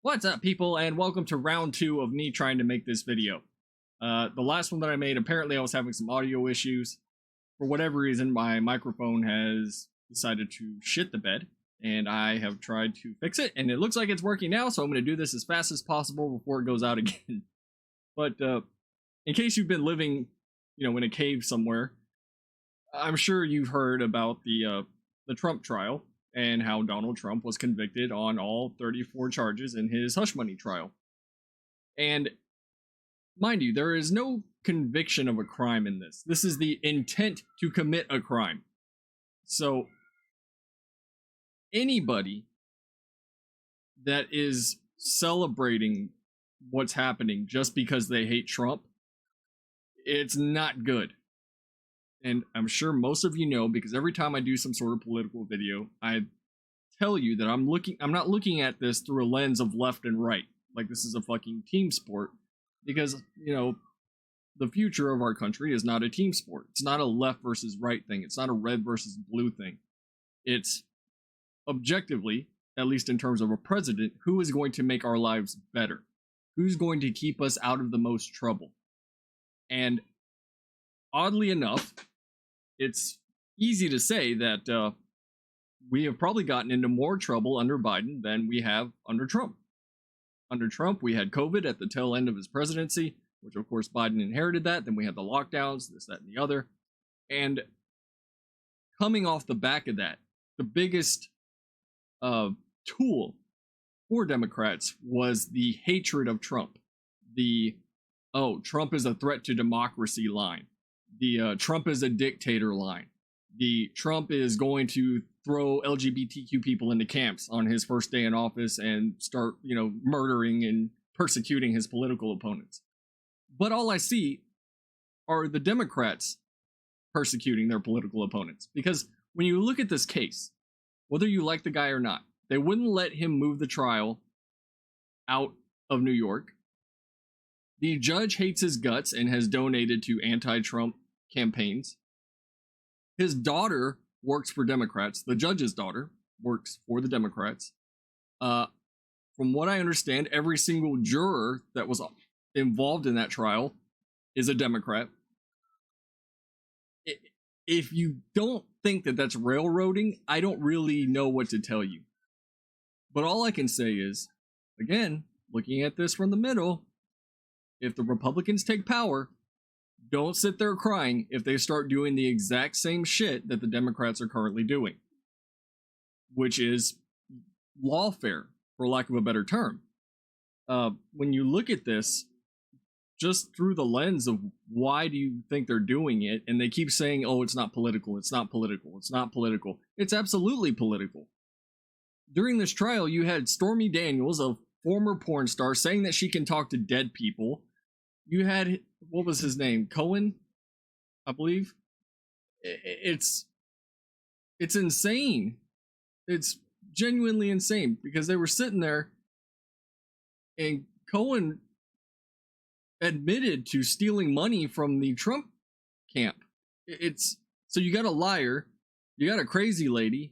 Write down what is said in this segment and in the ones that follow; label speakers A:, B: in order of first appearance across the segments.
A: What's up, people, and welcome to round 2 of me trying to make this video. The last one that I made, apparently I was having some audio issues. For whatever reason, my microphone has decided to shit the bed, and I have tried to fix it, and it looks like it's working now, so I'm going to do this as fast as possible before it goes out again. But in case you've been living, in a cave somewhere, I'm sure you've heard about the Trump trial and how Donald Trump was convicted on all 34 charges in his hush money trial. And mind you, there is no conviction of a crime in this. This is the intent to commit a crime. So anybody that is celebrating what's happening just because they hate Trump, it's not good. And I'm sure most of you know, because every time I do some sort of political video, I tell you that I'm not looking at this through a lens of left and right, like this is a fucking team sport, because, the future of our country is not a team sport. It's not a left versus right thing. It's not a red versus blue thing. It's objectively, at least in terms of a president, who is going to make our lives better? Who's going to keep us out of the most trouble? And oddly enough, it's easy to say that we have probably gotten into more trouble under Biden than we have under Trump. Under Trump, we had COVID at the tail end of his presidency, which of course Biden inherited that. Then we had the lockdowns, this, that, and the other. And coming off the back of that, the biggest tool for Democrats was the hatred of Trump. Trump is a threat to democracy line. The Trump is a dictator line. The Trump is going to throw LGBTQ people into camps on his first day in office and start, murdering and persecuting his political opponents. But all I see are the Democrats persecuting their political opponents. Because when you look at this case, whether you like the guy or not, they wouldn't let him move the trial out of New York. The judge hates his guts and has donated to anti-Trump campaigns. His daughter works for Democrats. The judge's daughter works for the Democrats. From what I understand, every single juror that was involved in that trial is a Democrat. If you don't think that that's railroading, I don't really know what to tell you. But all I can say is, again, looking at this from the middle, if the Republicans take power, don't sit there crying if they start doing the exact same shit that the Democrats are currently doing, which is lawfare, for lack of a better term. When you look at this just through the lens of why do you think they're doing it, and they keep saying, oh, it's not political, it's not political, it's not political. It's absolutely political. During this trial, you had Stormy Daniels, a former porn star, saying that she can talk to dead people. You had, what was his name? Cohen, I believe. It's insane. It's genuinely insane because they were sitting there and Cohen admitted to stealing money from the Trump camp. So you got a liar, you got a crazy lady,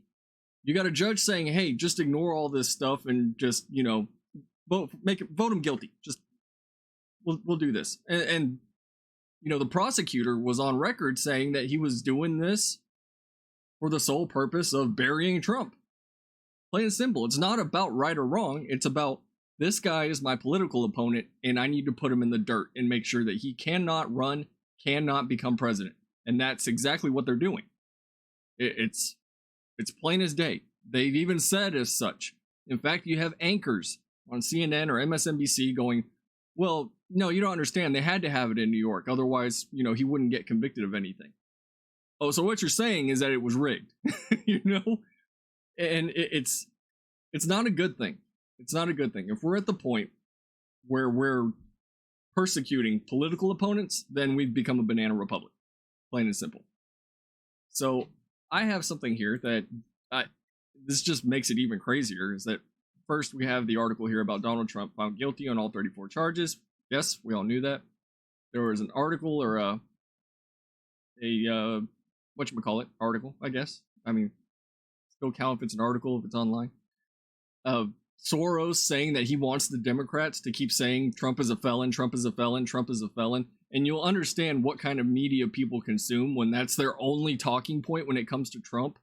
A: you got a judge saying, hey, just ignore all this stuff and just, vote him guilty. Just we'll do this. And the prosecutor was on record saying that he was doing this for the sole purpose of burying Trump. Plain and simple. It's not about right or wrong. It's about, this guy is my political opponent and I need to put him in the dirt and make sure that he cannot run, cannot become president. And that's exactly what they're doing. It's plain as day. They've even said as such. In fact, you have anchors on CNN or MSNBC going, well, no, you don't understand. They had to have it in New York. Otherwise, he wouldn't get convicted of anything. Oh, so what you're saying is that it was rigged, And it's not a good thing. It's not a good thing. If we're at the point where we're persecuting political opponents, then we've become a banana republic. Plain and simple. So I have something here that this just makes it even crazier, is that first we have the article here about Donald Trump found guilty on all 34 charges. Yes, we all knew that. There was an article or a whatchamacallit article, I guess. I mean, still count if it's an article, if it's online. Soros saying that he wants the Democrats to keep saying Trump is a felon, Trump is a felon, Trump is a felon. And you'll understand what kind of media people consume when that's their only talking point when it comes to Trump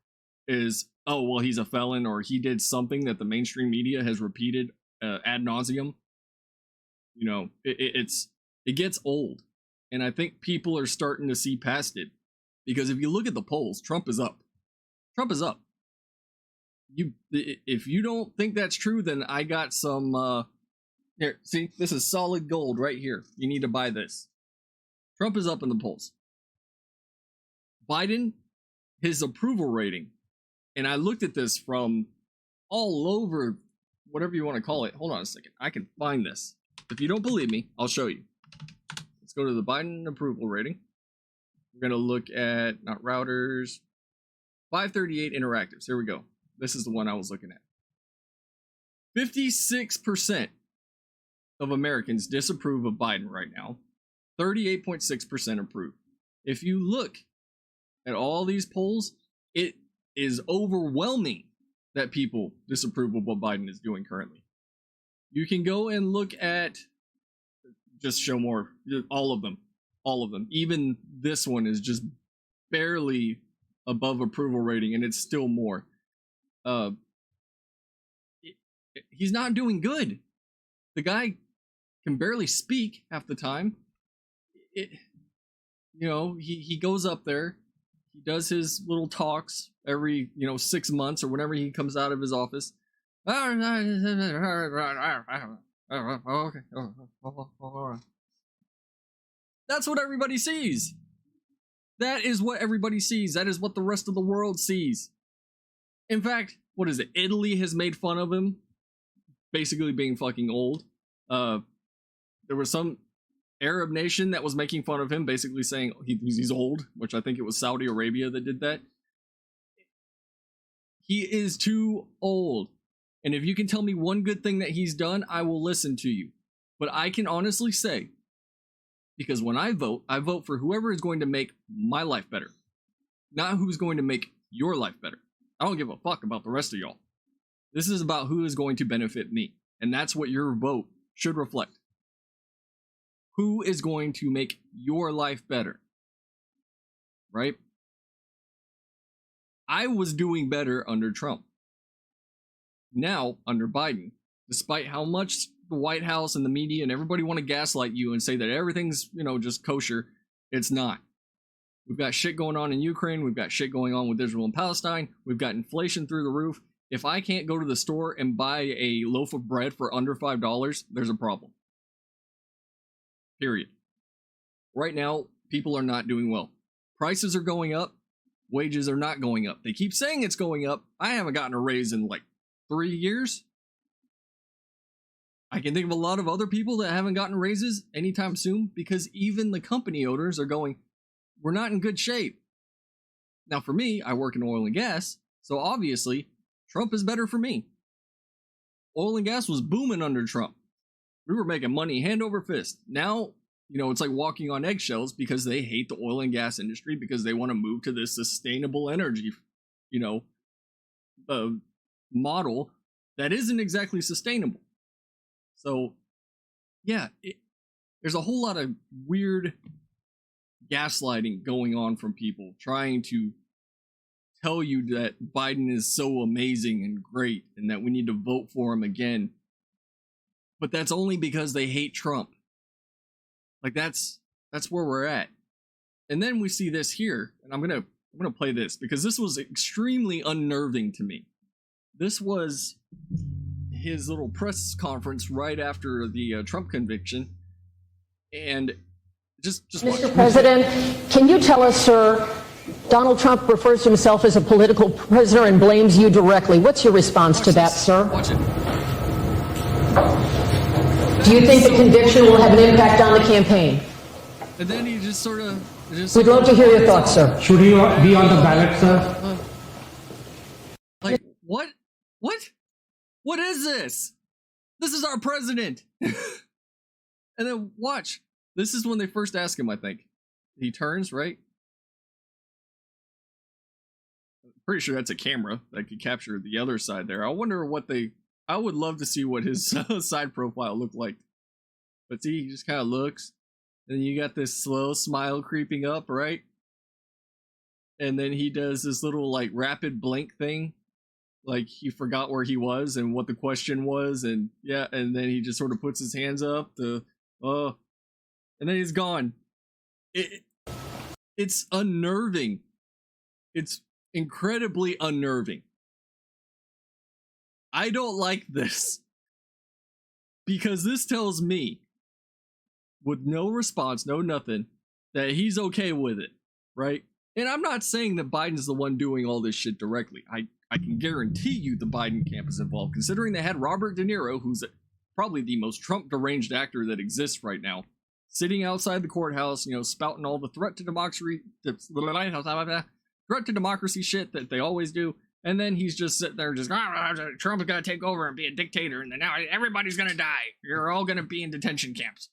A: is, oh, well, he's a felon or he did something that the mainstream media has repeated ad nauseum. You know, it gets old. And I think people are starting to see past it. Because if you look at the polls, Trump is up. Trump is up. If you don't think that's true, then I got some here, see, this is solid gold right here. You need to buy this. Trump is up in the polls. Biden, his approval rating, and I looked at this from all over, whatever you want to call it. Hold on a second. I can find this. If you don't believe me, I'll show you. Let's go to the Biden approval rating. We're going to look at, not routers, 538 interactives. Here we go. This is the one I was looking at. 56% of Americans disapprove of Biden right now. 38.6% approve. If you look at all these polls, it is overwhelming that people disapprove of what Biden is doing currently. You can go and look at, just show more, all of them. Even this one is just barely above approval rating, and it's still more. He's not doing good. The guy can barely speak half the time. He goes up there, he does his little talks every 6 months or whenever he comes out of his office. That's what everybody sees. That is what everybody sees. That is what the rest of the world sees. In fact, what is it? Italy has made fun of him, basically being fucking old. There was some Arab nation that was making fun of him, basically saying he's old, which I think it was Saudi Arabia that did that. He is too old. And if you can tell me one good thing that he's done, I will listen to you. But I can honestly say, because when I vote for whoever is going to make my life better, not who's going to make your life better. I don't give a fuck about the rest of y'all. This is about who is going to benefit me. And that's what your vote should reflect. Who is going to make your life better? Right? I was doing better under Trump. Now, under Biden, despite how much the White House and the media and everybody want to gaslight you and say that everything's, just kosher, it's not. We've got shit going on in Ukraine. We've got shit going on with Israel and Palestine. We've got inflation through the roof. If I can't go to the store and buy a loaf of bread for under $5, there's a problem. Period. Right now, people are not doing well. Prices are going up. Wages are not going up. They keep saying it's going up. I haven't gotten a raise in like 3 years. I can think of a lot of other people that haven't gotten raises anytime soon because even the company owners are going, we're not in good shape. Now, for me, I work in oil and gas, so obviously, Trump is better for me. Oil and gas was booming under Trump. We were making money hand over fist. Now, it's like walking on eggshells because they hate the oil and gas industry because they want to move to this sustainable energy, model that isn't exactly sustainable. So, yeah, there's a whole lot of weird gaslighting going on from people trying to tell you that Biden is so amazing and great and that we need to vote for him again. But that's only because they hate Trump. Like that's where we're at. And then we see this here, and I'm gonna play this because this was extremely unnerving to me. This was his little press conference right after the Trump conviction, and just
B: Mr. President, can you tell us, sir, Donald Trump refers to himself as a political prisoner and blames you directly. What's your response to that, sir?
A: Watch it.
B: Do you think the conviction will have an impact on the campaign?
A: And then he just sort of...
B: We'd love to hear your thoughts, sir.
C: Should he be on the ballot, sir?
A: Like, what? What? What is this? This is our president. And then watch. This is when they first ask him, I think. He turns, right? I'm pretty sure that's a camera that could capture the other side there. I wonder what they I would love to see what his side profile looked like. But see, he just kind of looks, and you got this slow smile creeping up, right? And then he does this little like rapid blink thing, like he forgot where he was and what the question was, and yeah, and then he just sort of puts his hands up to, and then he's gone. It's unnerving. It's incredibly unnerving. I don't like this, because this tells me, with no response, no nothing, that he's okay with it, right? And I'm not saying that Biden's the one doing all this shit directly. I can guarantee you the Biden camp is involved, considering they had Robert De Niro, who's probably the most Trump deranged actor that exists right now, sitting outside the courthouse, spouting all the threat to democracy shit that they always do. And then he's just sitting there just, Trump's gonna take over and be a dictator, and then now everybody's gonna die. You're all gonna be in detention camps.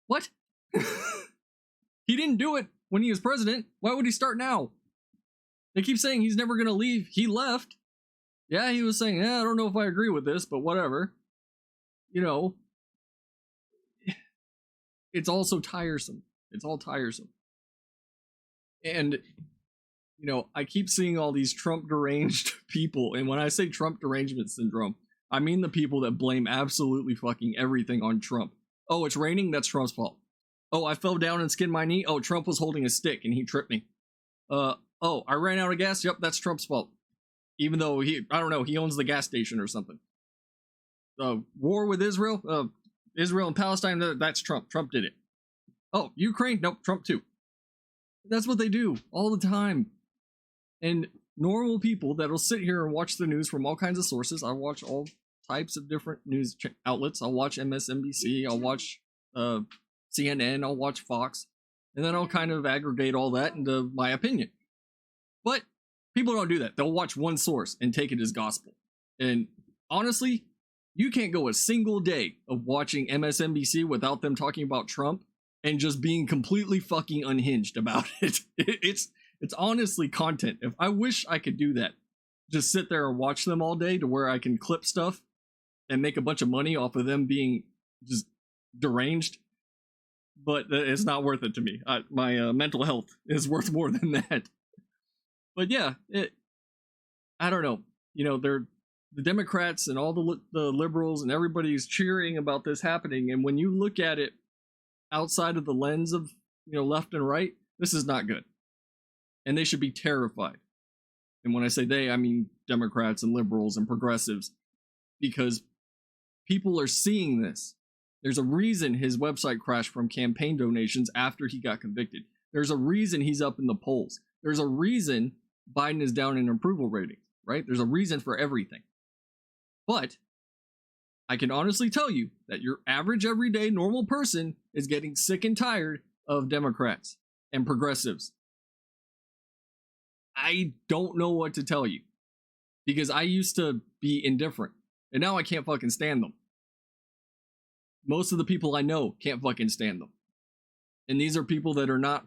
A: What? He didn't do it when he was president. Why would he start now? They keep saying he's never gonna leave. He left. Yeah, he was saying, I don't know if I agree with this, but whatever. It's all so tiresome. It's all tiresome. And, I keep seeing all these Trump deranged people. And when I say Trump derangement syndrome, I mean the people that blame absolutely fucking everything on Trump. Oh, it's raining? That's Trump's fault. Oh, I fell down and skinned my knee? Oh, Trump was holding a stick and he tripped me. Oh, I ran out of gas? Yep, that's Trump's fault. Even though he owns the gas station or something. War with Israel? Israel and Palestine? That's Trump. Trump did it. Oh, Ukraine? Nope, Trump too. That's what they do all the time. And normal people that'll sit here and watch the news from all kinds of sources. I watch all types of different news outlets. I'll watch MSNBC. I'll watch CNN. I'll watch Fox. And then I'll kind of aggregate all that into my opinion. But people don't do that. They'll watch one source and take it as gospel. And honestly, you can't go a single day of watching MSNBC without them talking about Trump and just being completely fucking unhinged about it. It's honestly content. If I wish I could do that, just sit there and watch them all day to where I can clip stuff and make a bunch of money off of them being just deranged. But it's not worth it to me. My mental health is worth more than that. But yeah, I don't know. They're the Democrats and all the liberals and everybody's cheering about this happening. And when you look at it outside of the lens of left and right, this is not good. And they should be terrified. And when I say they, I mean Democrats and liberals and progressives, because people are seeing this. There's a reason his website crashed from campaign donations after he got convicted. There's a reason he's up in the polls. There's a reason Biden is down in approval ratings, right? There's a reason for everything. But I can honestly tell you that your average, everyday, normal person is getting sick and tired of Democrats and progressives. I don't know what to tell you, because I used to be indifferent, and now I can't fucking stand them. Most of the people I know can't fucking stand them. And these are people that are not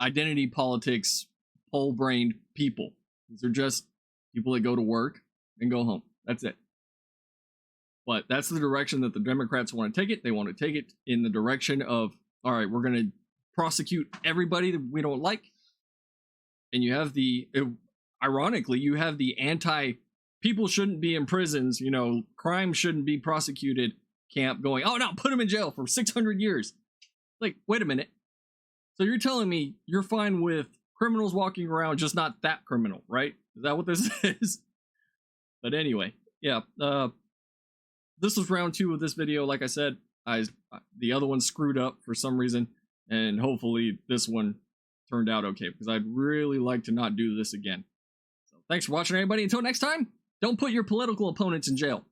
A: identity politics, whole-brained people. These are just people that go to work and go home. That's it. But that's the direction that the Democrats want to take it. They want to take it in the direction of, all right, we're going to prosecute everybody that we don't like. And you have ironically, you have the people shouldn't be in prisons, crime shouldn't be prosecuted camp going, oh no, put them in jail for 600 years. Like, wait a minute. So you're telling me you're fine with criminals walking around, just not that criminal, right? Is that what this is? But anyway, yeah. This was round 2 of this video. Like I said, the other one screwed up for some reason, and hopefully this one turned out okay, because I'd really like to not do this again. So thanks for watching, everybody. Until next time, don't put your political opponents in jail.